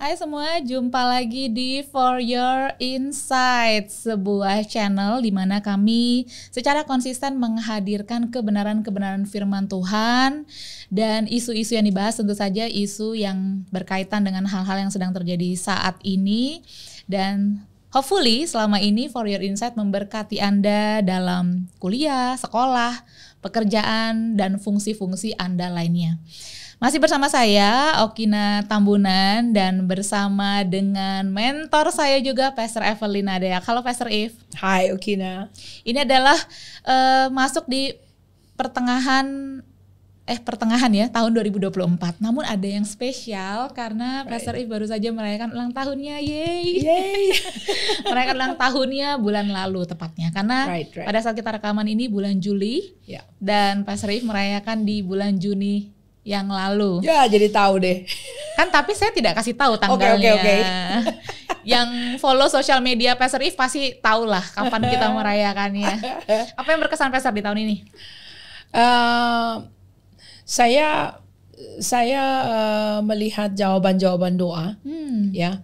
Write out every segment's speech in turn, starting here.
Hai semua, jumpa lagi di For Your Insight, sebuah channel di mana kami secara konsisten menghadirkan kebenaran-kebenaran firman Tuhan dan isu-isu yang dibahas tentu saja isu yang berkaitan dengan hal-hal yang sedang terjadi saat ini. Dan hopefully selama ini For Your Insight memberkati Anda dalam kuliah, sekolah, pekerjaan, dan fungsi-fungsi Anda lainnya. Masih bersama saya, Okina Tambunan, dan bersama dengan mentor saya juga, Pastor Evelyn Adeak. Halo Pastor Eve. Hai Okina. Ini adalah masuk di pertengahan ya tahun 2024. Namun ada yang spesial karena Pastor Eve baru saja merayakan ulang tahunnya. Yeay. Merayakan ulang tahunnya bulan lalu tepatnya. Karena pada saat kita rekaman ini bulan Juli, dan Pastor Eve merayakan di bulan Juni yang lalu. Ya, jadi tahu deh. Kan tapi saya tidak kasih tahu tanggalnya. Oke. Yang follow sosial media Pastor Eve pasti tahu lah kapan kita merayakannya. Apa yang berkesan Pastor di tahun ini? Saya melihat jawaban-jawaban doa, ya.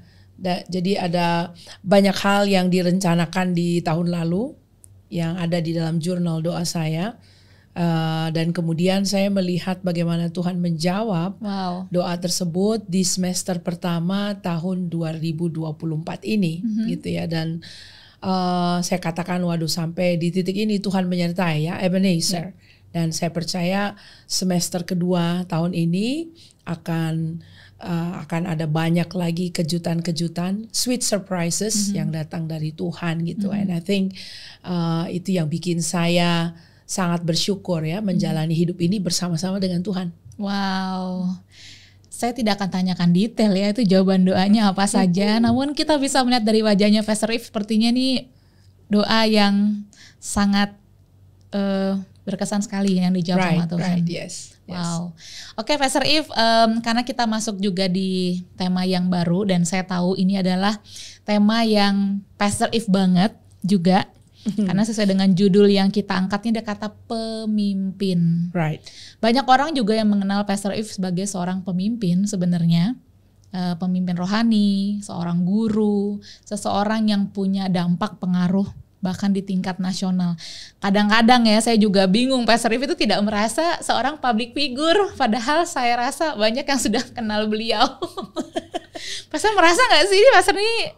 Jadi ada banyak hal yang direncanakan di tahun lalu yang ada di dalam jurnal doa saya. Dan kemudian saya melihat bagaimana Tuhan menjawab doa tersebut di semester pertama tahun 2024 ini, gitu ya. Dan saya katakan, waduh, sampai di titik ini Tuhan menyertai ya, Ebenezer. Dan saya percaya semester kedua tahun ini akan ada banyak lagi kejutan-kejutan, sweet surprises yang datang dari Tuhan gitu. And I think itu yang bikin saya sangat bersyukur ya menjalani hidup ini bersama-sama dengan Tuhan. Wow, saya tidak akan tanyakan detail ya itu jawaban doanya apa saja. Namun kita bisa melihat dari wajahnya Pastor Eve sepertinya nih doa yang sangat berkesan sekali yang dijawab sama Tuhan. Yes. Wow. Oke, Pastor Eve, karena kita masuk juga di tema yang baru dan saya tahu ini adalah tema yang Pastor Eve banget juga. Karena sesuai dengan judul yang kita angkatnya ada kata pemimpin. Banyak orang juga yang mengenal Pastor Eve sebagai seorang pemimpin sebenarnya. Pemimpin rohani, seorang guru, seseorang yang punya dampak pengaruh bahkan di tingkat nasional. Kadang-kadang ya saya juga bingung, Pastor Eve itu tidak merasa seorang public figure, padahal saya rasa banyak yang sudah kenal beliau. Pastor merasa gak sih Pastor ini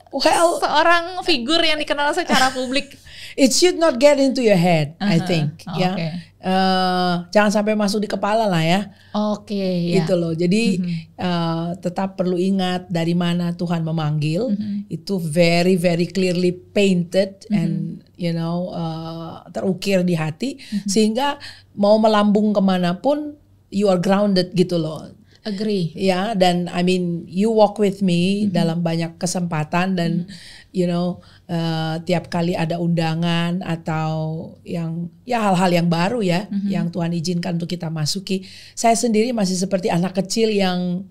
seorang figur yang dikenal secara publik? It should not get into your head, I think. Ya, jangan sampai masuk di kepala lah ya. Gitu loh. Jadi tetap perlu ingat dari mana Tuhan memanggil. Itu very very clearly painted and terukir di hati, sehingga mau melambung kemanapun you are grounded gitu loh. Agree. Ya, dan I mean you walk with me dalam banyak kesempatan dan tiap kali ada undangan atau yang hal-hal yang baru ya yang Tuhan izinkan untuk kita masuki, saya sendiri masih seperti anak kecil yang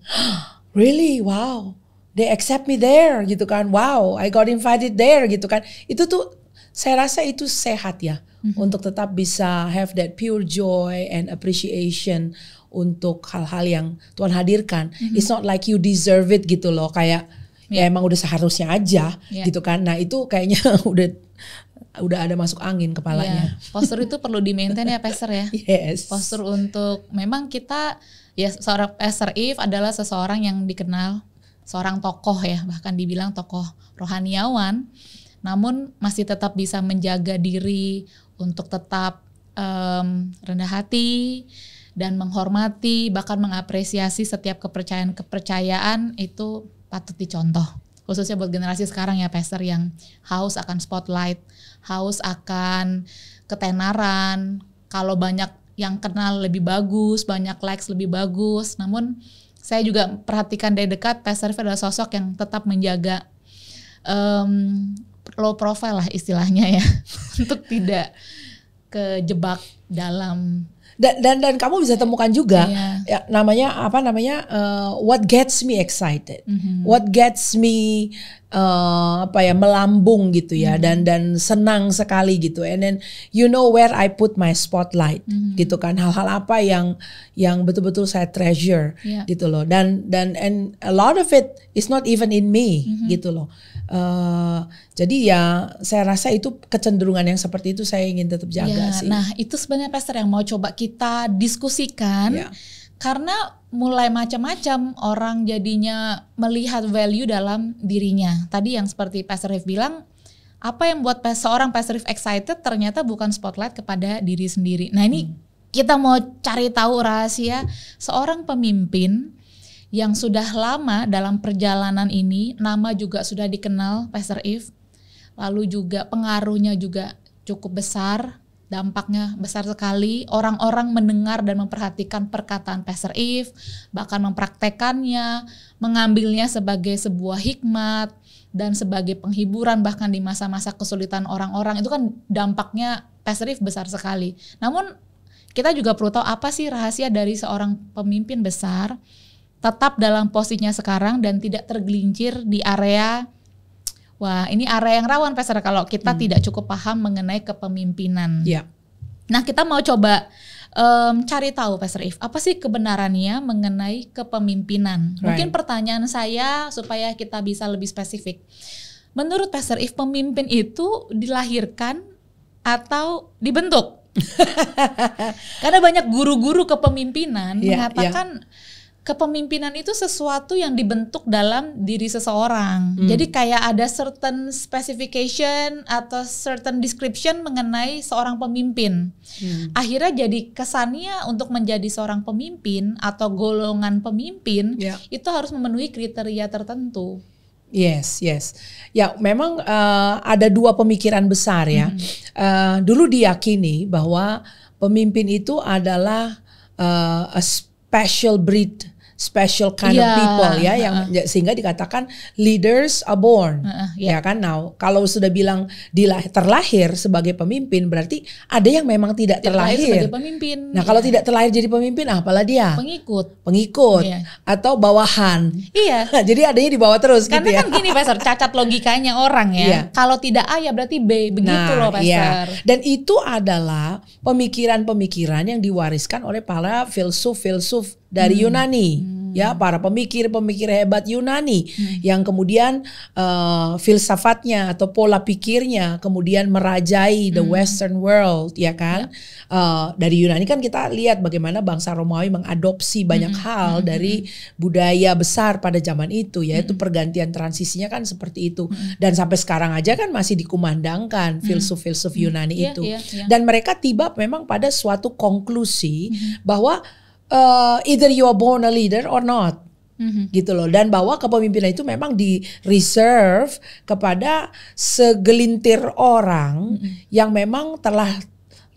really wow, they accept me there gitu kan, wow I got invited there gitu kan. Itu tuh saya rasa itu sehat ya untuk tetap bisa have that pure joy and appreciation untuk hal-hal yang Tuhan hadirkan. It's not like you deserve it gitu loh, kayak ya emang udah seharusnya aja gitu kan. Nah itu kayaknya udah ada masuk angin kepalanya. Postur itu perlu di-maintain ya Pastor ya. Yes. Postur untuk memang kita ya, seorang Pastor Eve adalah seseorang yang dikenal seorang tokoh ya, bahkan dibilang tokoh rohaniawan, namun masih tetap bisa menjaga diri untuk tetap rendah hati dan menghormati, bahkan mengapresiasi setiap kepercayaan itu patut dicontoh. Khususnya buat generasi sekarang ya Pastor, yang haus akan spotlight, haus akan ketenaran. Kalau banyak yang kenal lebih bagus, banyak likes lebih bagus. Namun saya juga perhatikan dari dekat Pastor adalah sosok yang tetap menjaga low profile lah istilahnya ya. Untuk tidak kejebak dalam Dan kamu bisa temukan juga Iya. ya, what gets me excited, what gets me melambung gitu ya, dan senang sekali gitu, and then you know where I put my spotlight gitu kan, hal-hal apa yang betul-betul saya treasure gitu loh, dan and a lot of it is not even in me gitu loh. Jadi ya saya rasa itu kecenderungan yang seperti itu saya ingin tetap jaga sih. Nah itu sebenarnya Pastor yang mau coba kita diskusikan, karena mulai macam-macam orang jadinya melihat value dalam dirinya. Tadi yang seperti Pastor Rif bilang, apa yang buat seorang Pastor Rif excited ternyata bukan spotlight kepada diri sendiri. Nah ini kita mau cari tahu rahasia seorang pemimpin yang sudah lama dalam perjalanan ini, nama juga sudah dikenal Pastor If, lalu juga pengaruhnya juga cukup besar, dampaknya besar sekali. Orang-orang mendengar dan memperhatikan perkataan Pastor If, bahkan mempraktekannya, mengambilnya sebagai sebuah hikmat dan sebagai penghiburan bahkan di masa-masa kesulitan orang-orang. Itu kan dampaknya Pastor If besar sekali. Namun kita juga perlu tahu apa sih rahasia dari seorang pemimpin besar tetap dalam posisinya sekarang dan tidak tergelincir di area, wah ini area yang rawan Pastor kalau kita tidak cukup paham mengenai kepemimpinan. Nah kita mau coba cari tahu Pastor If, apa sih kebenarannya mengenai kepemimpinan. Mungkin pertanyaan saya supaya kita bisa lebih spesifik. Menurut Pastor If, pemimpin itu dilahirkan atau dibentuk? Karena banyak guru-guru kepemimpinan mengatakan kepemimpinan itu sesuatu yang dibentuk dalam diri seseorang. Jadi kayak ada certain specification atau certain description mengenai seorang pemimpin. Akhirnya jadi kesannya untuk menjadi seorang pemimpin atau golongan pemimpin itu harus memenuhi kriteria tertentu. Yes. Ya memang ada dua pemikiran besar ya. Dulu diyakini bahwa pemimpin itu adalah a special breed, special kind of people ya, yang sehingga dikatakan leaders are born, ya kan. Nah kalau sudah bilang terlahir sebagai pemimpin, berarti ada yang memang tidak terlahir sebagai pemimpin. Nah kalau tidak terlahir jadi pemimpin, apalah dia? Pengikut atau bawahan. Jadi adanya di bawah terus. Karena gitu ya. Kan gini Pastor, cacat logikanya orang ya. Kalau tidak A ya berarti B, begitu loh Pastor. Dan itu adalah pemikiran-pemikiran yang diwariskan oleh para filsuf-filsuf dari Yunani, ya, para pemikir-pemikir hebat Yunani yang kemudian filsafatnya atau pola pikirnya kemudian merajai the Western world, ya kan? Dari Yunani kan kita lihat bagaimana bangsa Romawi mengadopsi banyak hal dari budaya besar pada zaman itu, yaitu pergantian transisinya kan seperti itu, dan sampai sekarang aja kan masih dikumandangkan filsuf-filsuf Yunani itu, dan mereka tiba memang pada suatu konklusi bahwa either you are born a leader or not, gitu loh. Dan bahwa kepemimpinan itu memang di reserve kepada segelintir orang yang memang telah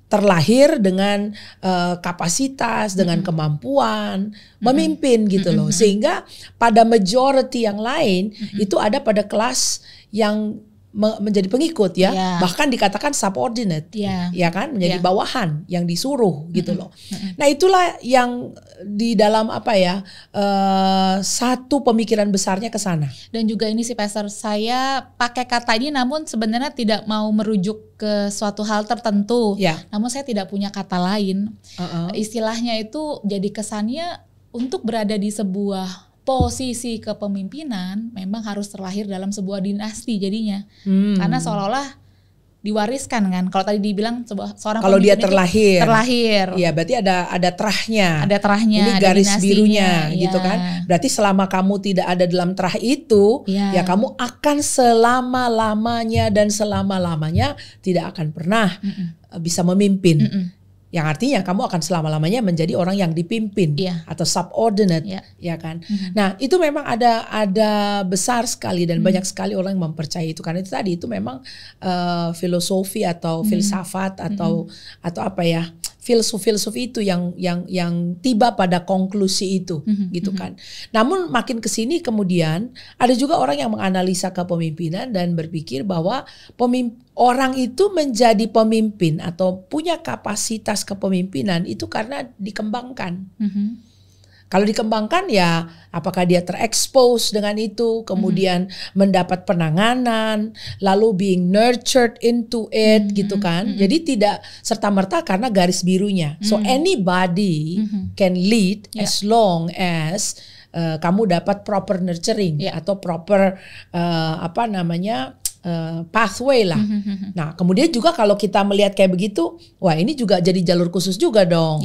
terlahir dengan kapasitas, dengan kemampuan memimpin gitu loh. Sehingga pada majority yang lain itu ada pada kelas yang menjadi pengikut ya, bahkan dikatakan subordinate, ya kan, menjadi bawahan yang disuruh gitu loh. Nah itulah yang di dalam satu pemikiran besarnya ke sana. Dan juga ini sih Pastor, saya pakai kata ini namun sebenarnya tidak mau merujuk ke suatu hal tertentu, namun saya tidak punya kata lain. Istilahnya itu jadi kesannya untuk berada di sebuah posisi kepemimpinan memang harus terlahir dalam sebuah dinasti jadinya, karena seolah-olah diwariskan kan. Kalau tadi dibilang seorang kalau dia terlahir, ya berarti ada terahnya, ini garis birunya gitu kan. Berarti selama kamu tidak ada dalam terah itu, ya kamu akan selama-lamanya dan selama-lamanya tidak akan pernah bisa memimpin. Yang artinya kamu akan selama-lamanya menjadi orang yang dipimpin atau subordinate, ya kan. Nah itu memang ada besar sekali dan banyak sekali orang yang mempercayai itu, karena itu tadi itu memang filosofi atau filsafat atau filsuf-filsuf itu yang tiba pada konklusi itu, gitu kan. Namun makin kesini kemudian ada juga orang yang menganalisa kepemimpinan dan berpikir bahwa orang itu menjadi pemimpin atau punya kapasitas kepemimpinan itu karena dikembangkan. Kalau dikembangkan ya apakah dia terekspos dengan itu, kemudian mendapat penanganan, lalu being nurtured into it gitu kan. Jadi tidak serta-merta karena garis birunya. So anybody can lead as long as kamu dapat proper nurturing atau proper pathway lah. Nah, kemudian juga kalau kita melihat kayak begitu, wah ini juga jadi jalur khusus juga dong.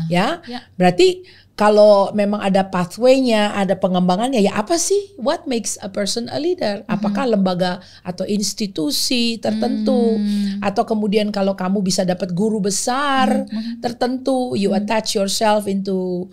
Ya. Berarti kalau memang ada pathway-nya, ada pengembangannya, ya apa sih? What makes a person a leader? Apakah lembaga atau institusi tertentu? Atau kemudian kalau kamu bisa dapat guru besar tertentu, you attach yourself into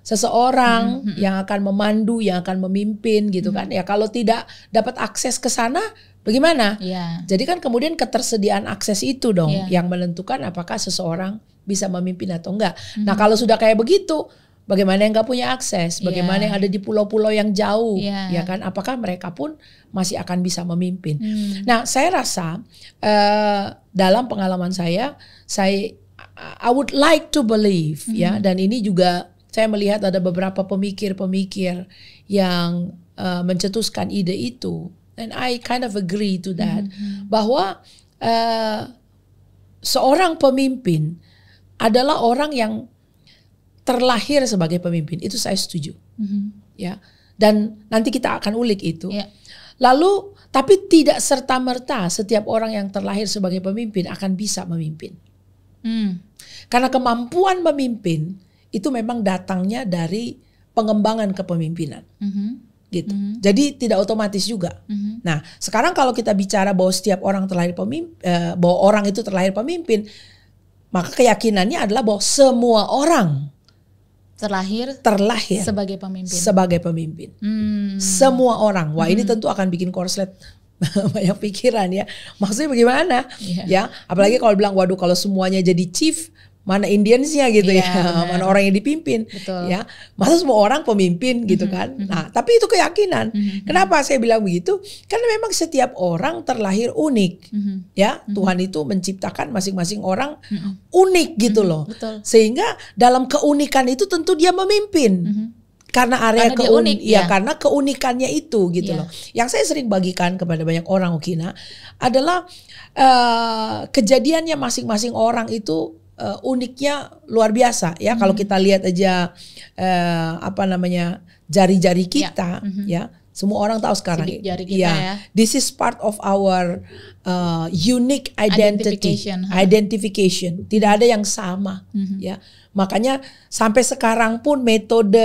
seseorang yang akan memandu, yang akan memimpin gitu kan. Ya kalau tidak dapat akses ke sana, bagaimana? Jadi kan kemudian ketersediaan akses itu dong yang menentukan apakah seseorang bisa memimpin atau enggak. Nah kalau sudah kayak begitu, bagaimana yang nggak punya akses? Bagaimana yang ada di pulau-pulau yang jauh? Ya kan? Apakah mereka pun masih akan bisa memimpin? Nah saya rasa dalam pengalaman saya I would like to believe ya. Dan ini juga saya melihat ada beberapa pemikir-pemikir yang mencetuskan ide itu. And I kind of agree to that. Bahwa seorang pemimpin adalah orang yang terlahir sebagai pemimpin. Itu saya setuju. Ya. Dan nanti kita akan ulik itu. Lalu, tapi tidak serta-merta setiap orang yang terlahir sebagai pemimpin akan bisa memimpin. Karena kemampuan memimpin itu memang datangnya dari pengembangan kepemimpinan. Gitu. Jadi tidak otomatis juga. Nah, sekarang kalau kita bicara bahwa setiap orang terlahir pemimpin, bahwa orang itu terlahir pemimpin, maka keyakinannya adalah bahwa semua orang terlahir sebagai pemimpin. Semua orang. Wah, ini tentu akan bikin korslet banyak pikiran ya. Maksudnya bagaimana? Ya, apalagi kalau bilang waduh kalau semuanya jadi chief, mana Indiansnya gitu ya, mana orang yang dipimpin. Ya, masa semua orang pemimpin gitu kan. Nah, tapi itu keyakinan. Kenapa saya bilang begitu? Karena memang setiap orang terlahir unik. Ya, Tuhan itu menciptakan masing-masing orang unik gitu loh. Sehingga dalam keunikan itu tentu dia memimpin. Karena karena keunikannya itu gitu loh. Yang saya sering bagikan kepada banyak orang Ukina adalah kejadiannya masing-masing orang itu uniknya luar biasa ya. Kalau kita lihat aja jari-jari kita ya, semua orang tahu sekarang jari kita ya. This is part of our unique identification. Tidak ada yang sama ya. Makanya sampai sekarang pun metode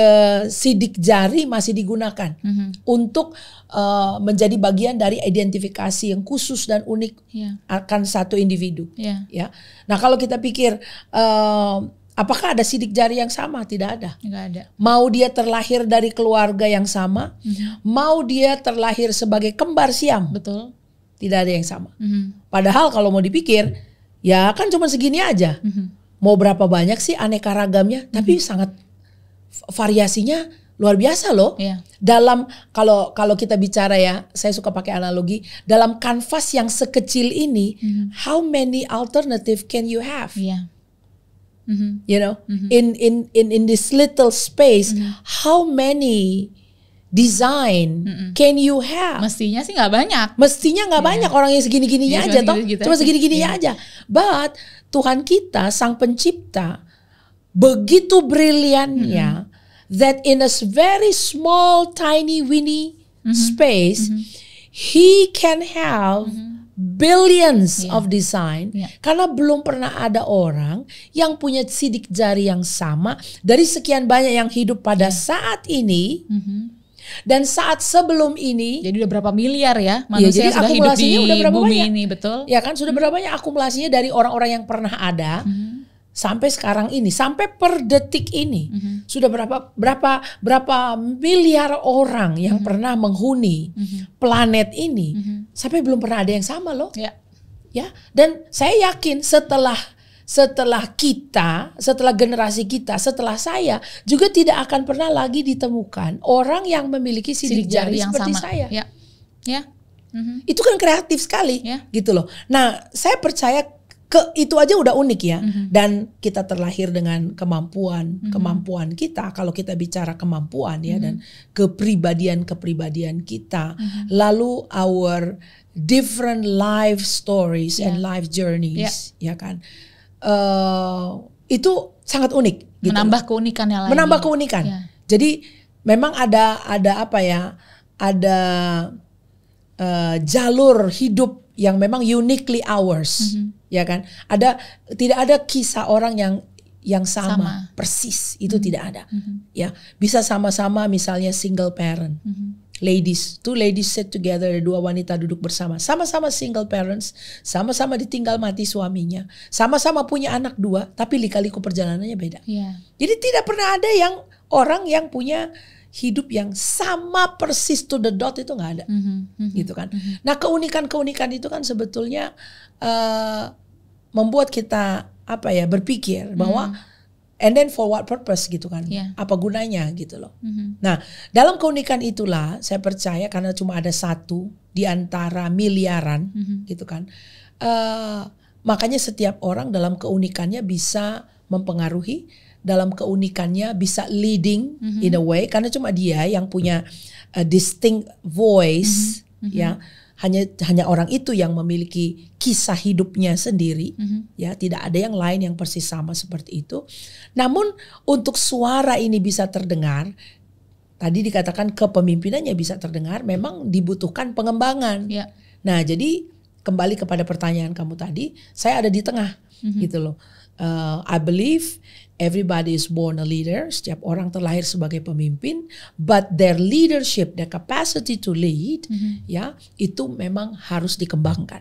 sidik jari masih digunakan untuk menjadi bagian dari identifikasi yang khusus dan unik akan satu individu. Ya. Nah kalau kita pikir apakah ada sidik jari yang sama? Tidak ada. Nggak ada. Mau dia terlahir dari keluarga yang sama, mau dia terlahir sebagai kembar siam, betul. Tidak ada yang sama. Padahal kalau mau dipikir, ya kan cuma segini aja. Mau berapa banyak sih aneka ragamnya? Tapi sangat variasinya luar biasa loh. Dalam kalau kita bicara ya, saya suka pakai analogi. Dalam kanvas yang sekecil ini, how many alternative can you have? You know, in this little space, how many design can you have? Mestinya sih nggak banyak. Mestinya nggak banyak orang yang segini-gininya aja toh, cuma segini-gininya aja. But Tuhan kita sang pencipta begitu briliannya that in a very small tiny weeny space he can have billions of design karena belum pernah ada orang yang punya sidik jari yang sama dari sekian banyak yang hidup pada saat ini dan saat sebelum ini. Jadi udah berapa miliar ya manusia jadi sudah hidup di udah berapa bumi banyak? Ini, betul? Ya kan sudah berapa banyak akumulasinya dari orang-orang yang pernah ada sampai sekarang ini, sampai per detik ini sudah berapa miliar orang yang pernah menghuni planet ini sampai belum pernah ada yang sama loh. Ya, dan saya yakin setelah generasi kita, setelah saya juga tidak akan pernah lagi ditemukan orang yang memiliki sidik jari yang seperti sama. saya. Itu kan kreatif sekali, gitu loh. Nah, saya percaya itu aja udah unik ya. Dan kita terlahir dengan kemampuan kita. Kalau kita bicara kemampuan ya, dan kepribadian kita. Lalu our different life stories and life journeys, ya kan. Itu sangat unik. Gitu. Menambah keunikan yang lain. Menambah keunikan. Jadi memang ada apa ya? Ada jalur hidup yang memang uniquely ours, ya kan? Tidak ada kisah orang yang sama. Persis, itu tidak ada. Ya, bisa sama-sama misalnya single parent. Two ladies sit together, dua wanita duduk bersama, sama-sama single parents, sama-sama ditinggal mati suaminya, sama-sama punya anak 2, tapi lika-liku perjalanannya beda. Jadi tidak pernah ada orang yang punya hidup yang sama persis to the dot, itu nggak ada, gitu kan. Nah, keunikan itu kan sebetulnya membuat kita berpikir bahwa and then for what purpose gitu kan, apa gunanya gitu loh. Nah, dalam keunikan itulah saya percaya, karena cuma ada satu di antara miliaran, gitu kan. Makanya setiap orang dalam keunikannya bisa mempengaruhi, dalam keunikannya bisa leading in a way, karena cuma dia yang punya a distinct voice, ya. Hanya orang itu yang memiliki kisah hidupnya sendiri, ya, tidak ada yang lain yang persis sama seperti itu. Namun untuk suara ini bisa terdengar, tadi dikatakan kepemimpinannya bisa terdengar, memang dibutuhkan pengembangan. Nah, jadi kembali kepada pertanyaan kamu tadi, saya ada di tengah, gitu loh. I believe everybody is born a leader. Setiap orang terlahir sebagai pemimpin, but their leadership, their capacity to lead, ya, itu memang harus dikembangkan.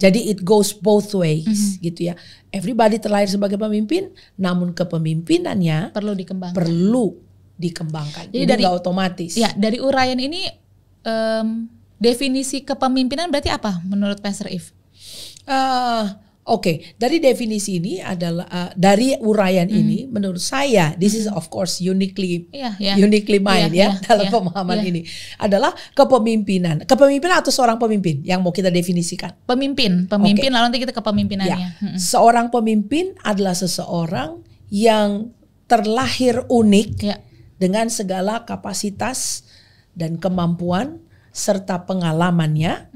Jadi it goes both ways, gitu ya. Everybody terlahir sebagai pemimpin, namun kepemimpinannya perlu dikembangkan. Jadi nggak otomatis. Ya, dari uraian ini definisi kepemimpinan berarti apa menurut Pastor Eve? Dari definisi ini adalah dari uraian ini, menurut saya, this is of course uniquely mine, dalam pemahaman ini adalah kepemimpinan. Kepemimpinan atau seorang pemimpin yang mau kita definisikan? Pemimpin, lalu nanti kita ke pemimpinannya. Seorang pemimpin adalah seseorang yang terlahir unik dengan segala kapasitas dan kemampuan serta pengalamannya,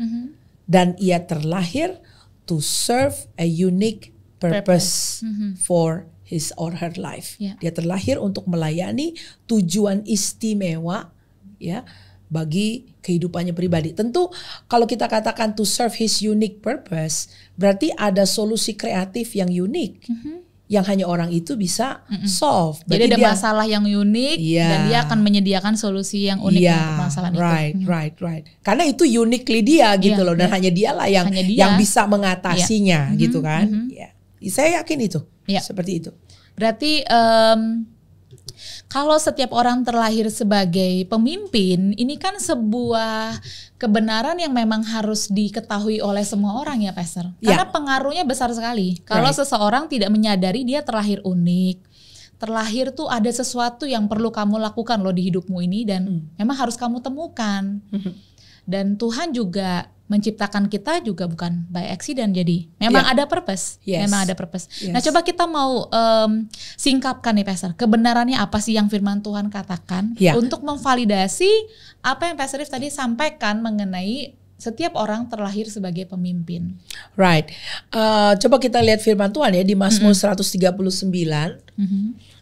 dan ia terlahir to serve a unique purpose for his or her life. Dia terlahir untuk melayani tujuan istimewa, ya, bagi kehidupannya pribadi. Tentu kalau kita katakan to serve his unique purpose, berarti ada solusi kreatif yang unik, yang hanya orang itu bisa solve. Jadi ada masalah yang unik, dan dia akan menyediakan solusi yang unik untuk masalah itu. Right. Karena itu uniquely dia gitu loh, dan hanya dialah yang bisa mengatasinya, gitu kan. Saya yakin itu seperti itu. Berarti kalau setiap orang terlahir sebagai pemimpin, ini kan sebuah kebenaran yang memang harus diketahui oleh semua orang ya, Pastor. Karena pengaruhnya besar sekali. Kalau seseorang tidak menyadari dia terlahir unik, terlahir tuh ada sesuatu yang perlu kamu lakukan loh di hidupmu ini, dan memang harus kamu temukan. Dan Tuhan juga menciptakan kita juga bukan by accident, jadi memang ada purpose, memang ada purpose. Nah, coba kita mau singkapkan nih, Pastor, kebenarannya apa sih yang firman Tuhan katakan untuk memvalidasi apa yang Pastor Eve tadi sampaikan mengenai setiap orang terlahir sebagai pemimpin. Right. Coba kita lihat firman Tuhan ya di Mazmur 139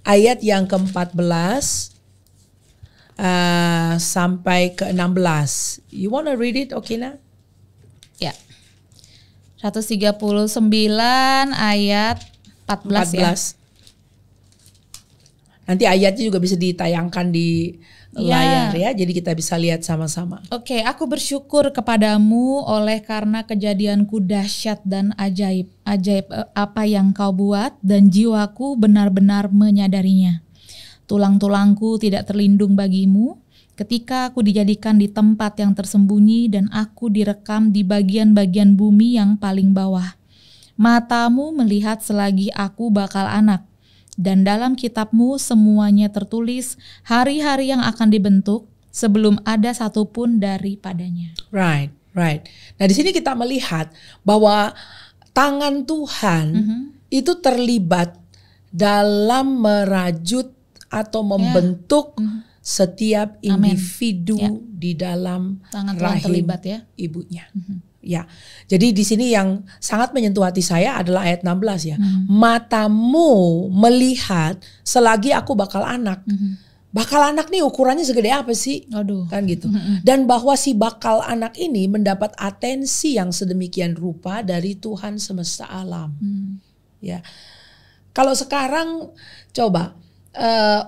ayat yang ke-14 sampai ke-16. You wanna read it, Okina? Ya. 139 ayat 14 ya. Nanti ayatnya juga bisa ditayangkan di layar ya, jadi kita bisa lihat sama-sama. Oke, aku bersyukur kepadamu oleh karena kejadianku dahsyat dan ajaib apa yang kau buat, dan jiwaku benar-benar menyadarinya. Tulang-tulangku tidak terlindung bagimu ketika aku dijadikan di tempat yang tersembunyi dan aku direkam di bagian-bagian bumi yang paling bawah. Matamu melihat selagi aku bakal anak, dan dalam kitabmu semuanya tertulis hari-hari yang akan dibentuk sebelum ada satupun daripadanya. Right. Right. Nah di sini kita melihat bahwa tangan Tuhan itu terlibat dalam merajut atau membentuk setiap individu di dalam tangan Tuhan rahim terlibat ya. ibunya. Ya, jadi di sini yang sangat menyentuh hati saya adalah ayat 16 ya. Matamu melihat selagi aku bakal anak. Bakal anak nih ukurannya segede apa sih? Aduh. Kan gitu. Dan bahwa si bakal anak ini mendapat atensi yang sedemikian rupa dari Tuhan semesta alam. Ya. Kalau sekarang coba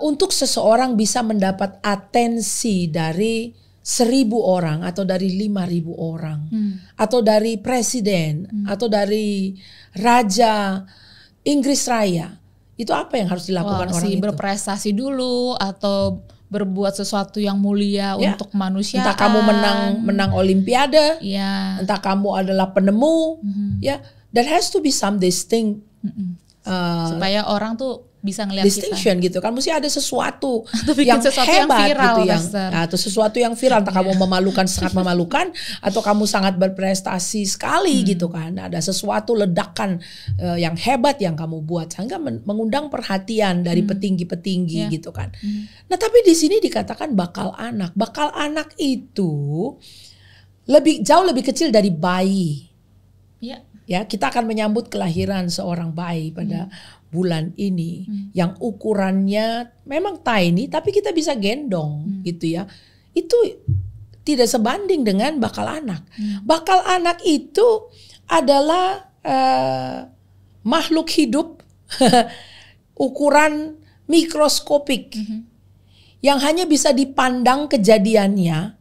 untuk seseorang bisa mendapat atensi dari 1.000 orang atau dari 5.000 orang atau dari presiden atau dari raja Inggris Raya. Itu apa yang harus dilakukan orang itu? Berprestasi dulu atau berbuat sesuatu yang mulia untuk manusia. Entah kamu menang olimpiade, entah kamu adalah penemu, ya. There has to be some distinct supaya orang tuh bisa ngelihat distinction kita. gitu kan, mesti ada sesuatu yang sesuatu yang hebat viral, gitu atau sesuatu yang viral, entah kamu memalukan sangat memalukan atau kamu sangat berprestasi sekali gitu kan, ada sesuatu ledakan yang hebat yang kamu buat sehingga mengundang perhatian dari petinggi-petinggi gitu kan. Nah tapi di sini dikatakan bakal anak itu jauh lebih kecil dari bayi. Ya, kita akan menyambut kelahiran seorang bayi pada bulan ini yang ukurannya memang tiny tapi kita bisa gendong gitu ya. Itu tidak sebanding dengan bakal anak. Bakal anak itu adalah makhluk hidup ukuran mikroskopik yang hanya bisa dipandang kejadiannya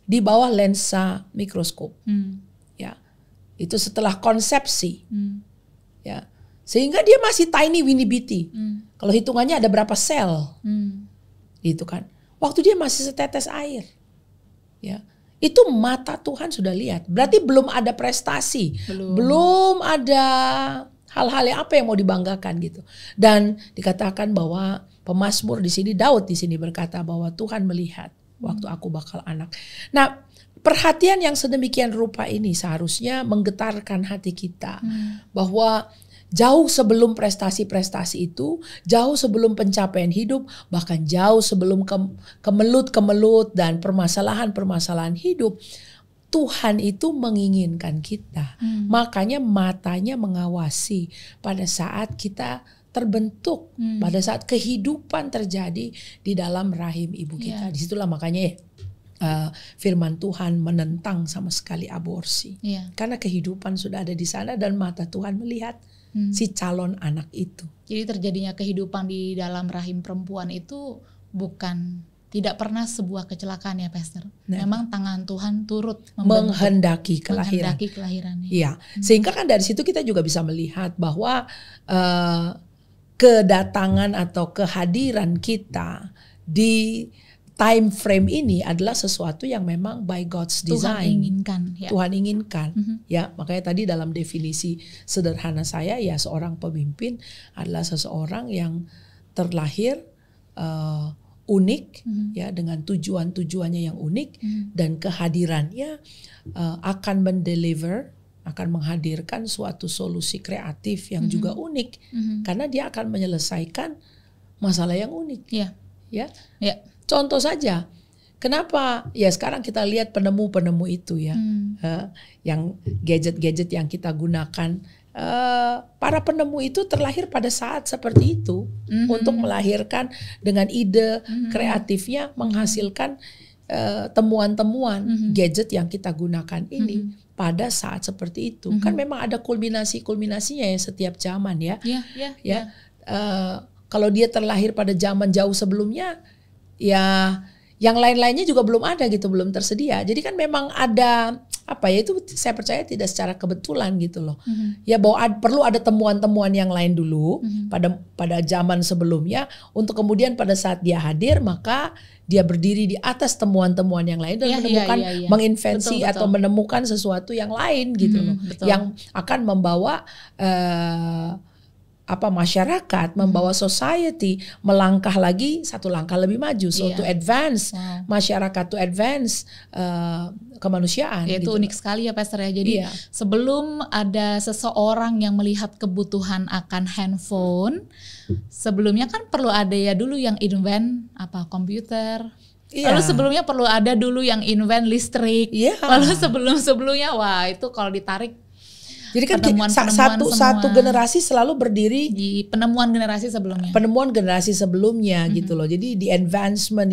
di bawah lensa mikroskop. Ya. Itu setelah konsepsi. Ya. Sehingga dia masih tiny weeny bitty. Kalau hitungannya ada berapa sel. Gitu kan. Waktu dia masih setetes air. Ya. Itu mata Tuhan sudah lihat. Berarti belum ada prestasi. Belum ada hal-hal yang apa yang mau dibanggakan gitu. Dan dikatakan bahwa pemazmur di sini, Daud di sini berkata bahwa Tuhan melihat waktu aku bakal anak. Nah, perhatian yang sedemikian rupa ini seharusnya menggetarkan hati kita. Bahwa jauh sebelum prestasi-prestasi itu, jauh sebelum pencapaian hidup, bahkan jauh sebelum kemelut-kemelut dan permasalahan-permasalahan hidup, Tuhan itu menginginkan kita. Makanya matanya mengawasi pada saat kita terbentuk, pada saat kehidupan terjadi di dalam rahim ibu kita. Disitulah makanya firman Tuhan menentang sama sekali aborsi. Karena kehidupan sudah ada di sana dan mata Tuhan melihat si calon anak itu. Jadi terjadinya kehidupan di dalam rahim perempuan itu tidak pernah sebuah kecelakaan ya Pastor. Memang tangan Tuhan turut menghendaki kelahiran. Iya. Sehingga kan dari situ kita juga bisa melihat bahwa kedatangan atau kehadiran kita di time frame ini adalah sesuatu yang memang by God's design. Tuhan inginkan. Ya, makanya tadi dalam definisi sederhana saya, ya seorang pemimpin adalah seseorang yang terlahir unik, ya dengan tujuannya yang unik dan kehadirannya akan mendeliver, akan menghadirkan suatu solusi kreatif yang juga unik, karena dia akan menyelesaikan masalah yang unik. Ya. Contoh saja, kenapa ya sekarang kita lihat penemu-penemu itu ya, yang gadget-gadget yang kita gunakan, para penemu itu terlahir pada saat seperti itu untuk melahirkan dengan ide kreatifnya menghasilkan temuan-temuan gadget yang kita gunakan ini pada saat seperti itu. Kan memang ada kulminasinya ya setiap zaman ya. Kalau dia terlahir pada zaman jauh sebelumnya, ya yang lain-lainnya juga belum ada gitu, belum tersedia. Jadi kan memang ada itu saya percaya tidak secara kebetulan gitu loh. Ya bahwa perlu ada temuan-temuan yang lain dulu pada zaman sebelumnya untuk kemudian pada saat dia hadir maka dia berdiri di atas temuan-temuan yang lain dan menemukan menginvensi atau menemukan sesuatu yang lain gitu loh. Yang akan membawa masyarakat, membawa society melangkah lagi satu langkah lebih maju, to advance masyarakat, to advance kemanusiaan. Ya, itu gitu. unik sekali ya Pastor ya. Jadi sebelum ada seseorang yang melihat kebutuhan akan handphone, sebelumnya kan perlu ada ya dulu yang invent komputer. Lalu sebelumnya perlu ada dulu yang invent listrik. Lalu sebelumnya wah itu kalau ditarik. Jadi kan satu generasi selalu berdiri di penemuan generasi sebelumnya. Gitu loh. Jadi di advancement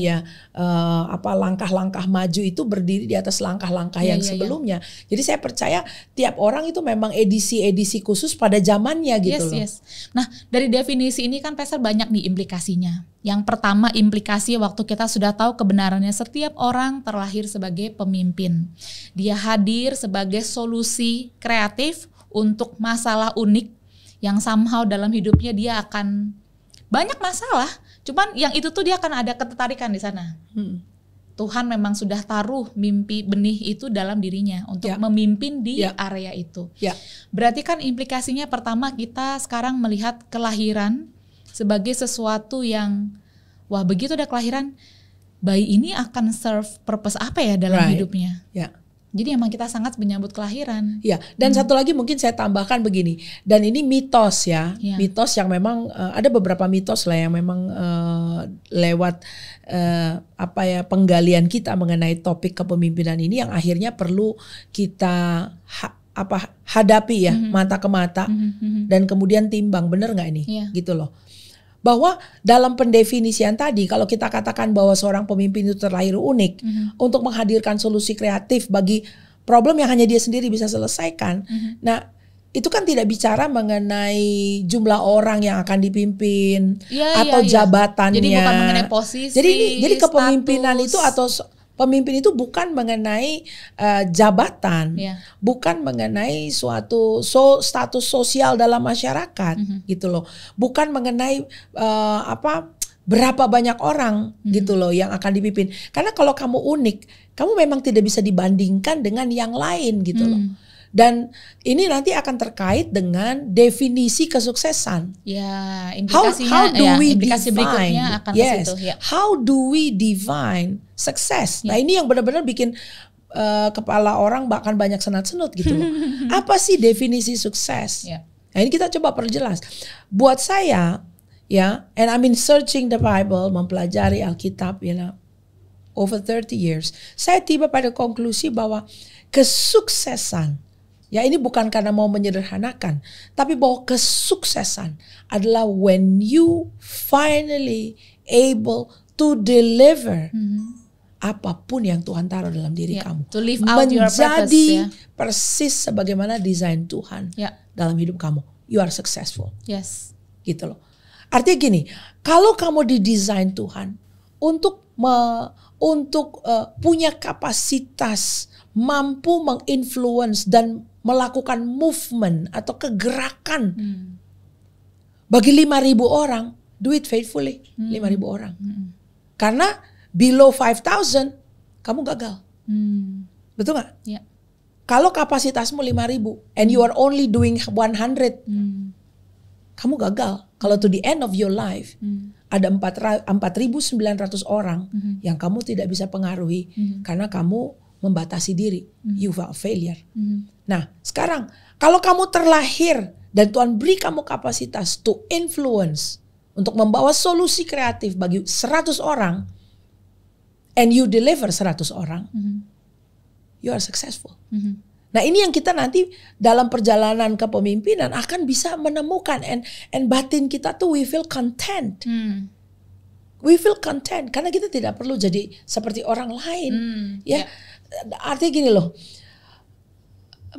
langkah-langkah maju itu berdiri di atas langkah-langkah yang sebelumnya. Jadi saya percaya tiap orang itu memang edisi khusus pada zamannya gitu loh. Nah, dari definisi ini kan Pastor banyak nih implikasinya. Yang pertama implikasi waktu kita sudah tahu kebenarannya setiap orang terlahir sebagai pemimpin. Dia hadir sebagai solusi kreatif untuk masalah unik yang somehow dalam hidupnya dia akan banyak masalah. Cuman yang itu tuh dia akan ada ketertarikan di sana. Tuhan memang sudah taruh mimpi benih itu dalam dirinya untuk memimpin di area itu. Berarti kan implikasinya pertama kita sekarang melihat kelahiran sebagai sesuatu yang wah begitu ada kelahiran, bayi ini akan serve purpose apa ya dalam hidupnya. Jadi emang kita sangat menyambut kelahiran. Dan satu lagi mungkin saya tambahkan begini. Dan ini mitos mitos yang memang ada beberapa mitos lah yang memang lewat penggalian kita mengenai topik kepemimpinan ini yang akhirnya perlu kita hadapi mata ke mata dan kemudian timbang benar nggak ini, gitu loh. Bahwa dalam pendefinisian tadi kalau kita katakan bahwa seorang pemimpin itu terlahir unik untuk menghadirkan solusi kreatif bagi problem yang hanya dia sendiri bisa selesaikan. Nah, itu kan tidak bicara mengenai jumlah orang yang akan dipimpin atau jabatannya. Jadi bukan mengenai posisi. Jadi kepemimpinan itu atau pemimpin itu bukan mengenai jabatan, bukan mengenai suatu status sosial dalam masyarakat, gitu loh. Bukan mengenai berapa banyak orang, gitu loh, yang akan dipimpin. Karena kalau kamu unik, kamu memang tidak bisa dibandingkan dengan yang lain, gitu loh. Dan ini nanti akan terkait dengan definisi kesuksesan. Implikasinya implikasi berikutnya akan ke situ. How do we define success? Nah, ini yang benar-benar bikin kepala orang bahkan banyak senat-senut gitu loh. Apa sih definisi sukses? Nah, ini kita coba perjelas. Buat saya, and I mean searching the Bible, mempelajari Alkitab, over 30 years, saya tiba pada konklusi bahwa kesuksesan, ini bukan karena mau menyederhanakan, tapi bahwa kesuksesan adalah when you finally able to deliver apapun yang Tuhan taruh dalam diri kamu. To live out your purpose, menjadi persis sebagaimana desain Tuhan dalam hidup kamu. You are successful. Gitu loh. Artinya gini, kalau kamu didesain Tuhan untuk punya kapasitas mampu menginfluence dan melakukan movement atau kegerakan bagi 5.000 orang, do it faithfully. 5.000 orang. Karena below 5,000 kamu gagal. Betul gak? Kalau kapasitasmu 5.000 and you are only doing 100, kamu gagal. Kalau to the end of your life ada 4.900 orang yang kamu tidak bisa pengaruhi karena kamu membatasi diri. You are a failure. Nah, sekarang kalau kamu terlahir dan Tuhan beri kamu kapasitas to influence, untuk membawa solusi kreatif bagi 100 orang, and you deliver 100 orang, you are successful. Nah, ini yang kita nanti dalam perjalanan kepemimpinan akan bisa menemukan, and batin kita tuh we feel content. We feel content karena kita tidak perlu jadi seperti orang lain. Artinya gini loh,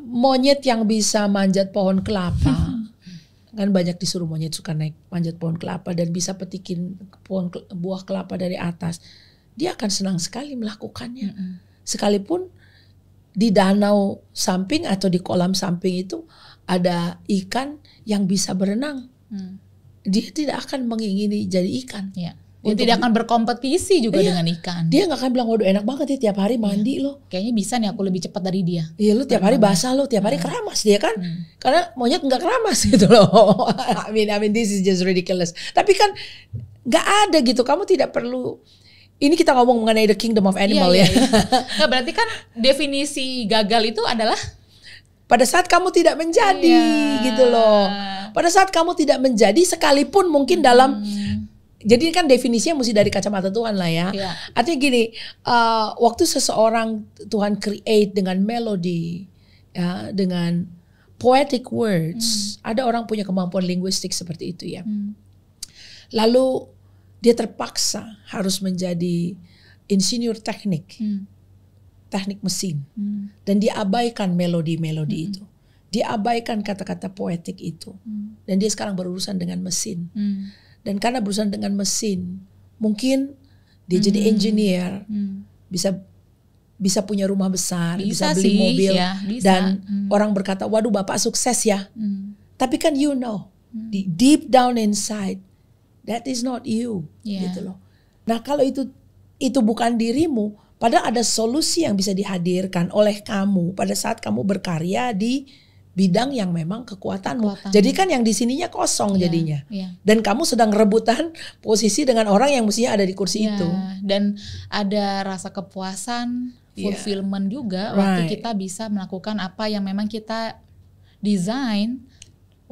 monyet yang bisa manjat pohon kelapa, kan banyak disuruh monyet suka naik manjat pohon kelapa dan bisa petikin buah kelapa dari atas, dia akan senang sekali melakukannya. Sekalipun di danau samping atau di kolam samping itu ada ikan yang bisa berenang, dia tidak akan mengingini jadi ikan. Dia tidak akan berkompetisi juga dengan ikan. Dia nggak akan bilang, waduh enak banget ya tiap hari mandi loh. Kayaknya bisa nih aku lebih cepat dari dia. Iya lo tiap hari basah lo, tiap hari keramas dia kan. Karena monyet nggak keramas gitu loh. I mean this is just ridiculous. Tapi kan nggak ada gitu. Kamu tidak perlu. Ini kita ngomong mengenai the kingdom of animal ya. Nah, berarti kan definisi gagal itu adalah pada saat kamu tidak menjadi gitu loh. Pada saat kamu tidak menjadi sekalipun mungkin dalam jadi kan definisinya mesti dari kacamata Tuhan lah ya. Artinya gini, waktu seseorang Tuhan create dengan melodi, ya, dengan poetic words, ada orang punya kemampuan linguistik seperti itu ya. Lalu dia terpaksa harus menjadi insinyur teknik, teknik mesin, dan dia abaikan melodi-melodi itu. Dia abaikan kata-kata poetik itu, dan dia sekarang berurusan dengan mesin. Dan karena berurusan dengan mesin, mungkin dia jadi engineer, bisa punya rumah besar, bisa beli mobil, dan orang berkata, waduh bapak sukses ya. Tapi kan deep down inside, that is not you, gitu loh. Nah kalau itu bukan dirimu, padahal ada solusi yang bisa dihadirkan oleh kamu pada saat kamu berkarya di bidang yang memang kekuatanmu. Jadi kan yang di sininya kosong jadinya. Dan kamu sedang rebutan posisi dengan orang yang mestinya ada di kursi itu. Dan ada rasa kepuasan, fulfillment juga waktu kita bisa melakukan apa yang memang kita desain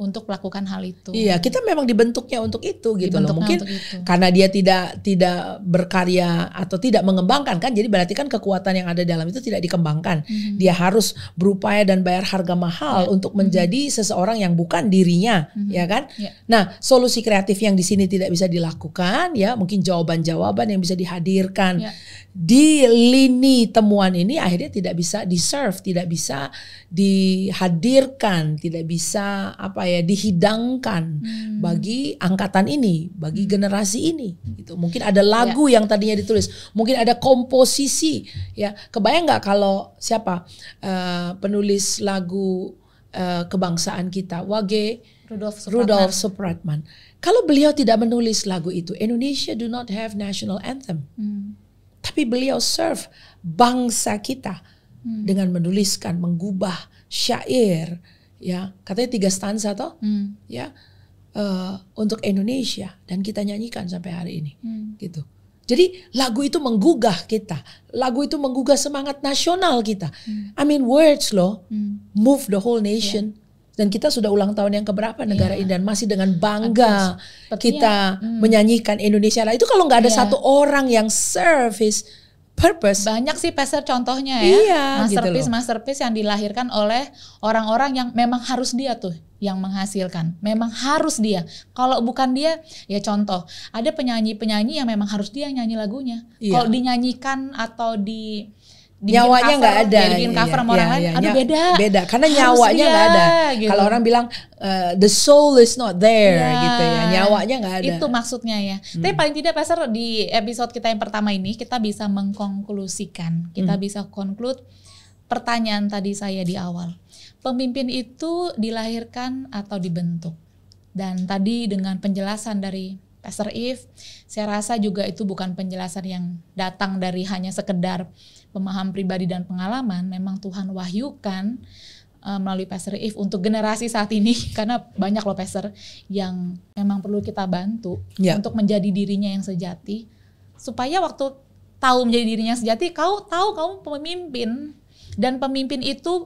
untuk melakukan hal itu. Iya, kita memang dibentuknya untuk itu gitu loh. Mungkin karena dia tidak berkarya atau tidak mengembangkan kan, jadi berarti kan kekuatan yang ada dalam itu tidak dikembangkan. Dia harus berupaya dan bayar harga mahal untuk menjadi seseorang yang bukan dirinya, ya kan? Nah, solusi kreatif yang di sini tidak bisa dilakukan, ya mungkin jawaban-jawaban yang bisa dihadirkan di lini temuan ini akhirnya tidak bisa di-serve, tidak bisa dihadirkan, tidak bisa dihidangkan bagi angkatan ini, bagi generasi ini gitu. Mungkin ada lagu yang tadinya ditulis, mungkin ada komposisi ya. Kebayang nggak kalau siapa penulis lagu kebangsaan kita, Wage Rudolf Supratman. Kalau beliau tidak menulis lagu itu, Indonesia do not have national anthem. Tapi beliau serve bangsa kita dengan menuliskan, menggubah syair, ya katanya 3 stanza toh, ya untuk Indonesia, dan kita nyanyikan sampai hari ini, gitu. Jadi lagu itu menggugah kita, lagu itu menggugah semangat nasional kita. I mean words loh, move the whole nation. Dan kita sudah ulang tahun yang keberapa negara ini, dan masih dengan bangga kita menyanyikan Indonesia lah. Itu kalau nggak ada satu orang yang service purpose. Banyak sih Pastor contohnya ya, masterpiece yang dilahirkan oleh orang-orang yang memang harus dia tuh yang menghasilkan. Memang harus dia. Kalau bukan dia, ya contoh ada penyanyi-penyanyi yang memang harus dia nyanyi lagunya. Kalau dinyanyikan atau nyawanya nggak ada, bikin cover sama orang lain, aduh beda, karena nyawanya nggak ada. Gitu. Kalau orang bilang the soul is not there, gitu ya, nyawanya nggak ada. Itu maksudnya ya. Tapi paling tidak Pastor di episode kita yang pertama ini kita bisa mengkonklusikan, kita bisa conclude pertanyaan tadi saya di awal. Pemimpin itu dilahirkan atau dibentuk? Dan tadi dengan penjelasan dari Pastor Eve, saya rasa juga itu bukan penjelasan yang datang dari hanya sekedar pemahaman pribadi dan pengalaman. Memang Tuhan wahyukan melalui Pastor Eve untuk generasi saat ini, karena banyak loh Pastor yang memang perlu kita bantu untuk menjadi dirinya yang sejati, supaya waktu tahu menjadi dirinya yang sejati, kau tahu kamu pemimpin, dan pemimpin itu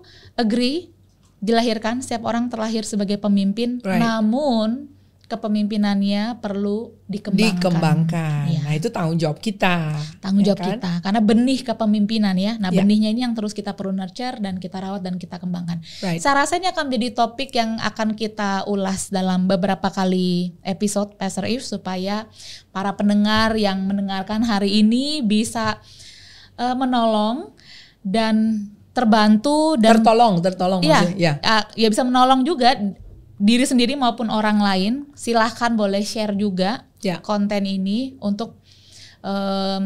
dilahirkan, setiap orang terlahir sebagai pemimpin, namun kepemimpinannya perlu dikembangkan. Ya. Nah itu tanggung jawab kita. Tanggung jawab kita, karena benih kepemimpinan ya. Nah benihnya ini yang terus kita perlu nurture dan kita rawat dan kita kembangkan. Saya rasa ini akan menjadi topik yang akan kita ulas dalam beberapa kali episode Pastor Eve, supaya para pendengar yang mendengarkan hari ini bisa menolong dan terbantu dan tertolong maksudnya. Ya bisa menolong juga diri sendiri maupun orang lain. Silahkan boleh share juga konten ini untuk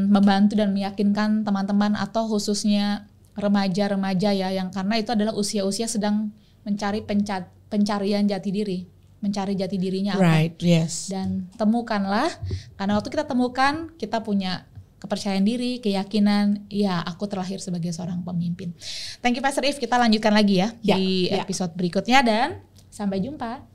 membantu dan meyakinkan teman-teman, atau khususnya remaja-remaja ya, yang karena itu adalah usia-usia sedang mencari pencarian jati diri. mencari jati dirinya apa. Right, yes. Dan temukanlah, karena waktu kita temukan, kita punya kepercayaan diri, keyakinan, ya aku terlahir sebagai seorang pemimpin. Thank you Pastor Eve, kita lanjutkan lagi ya di episode berikutnya dan sampai jumpa.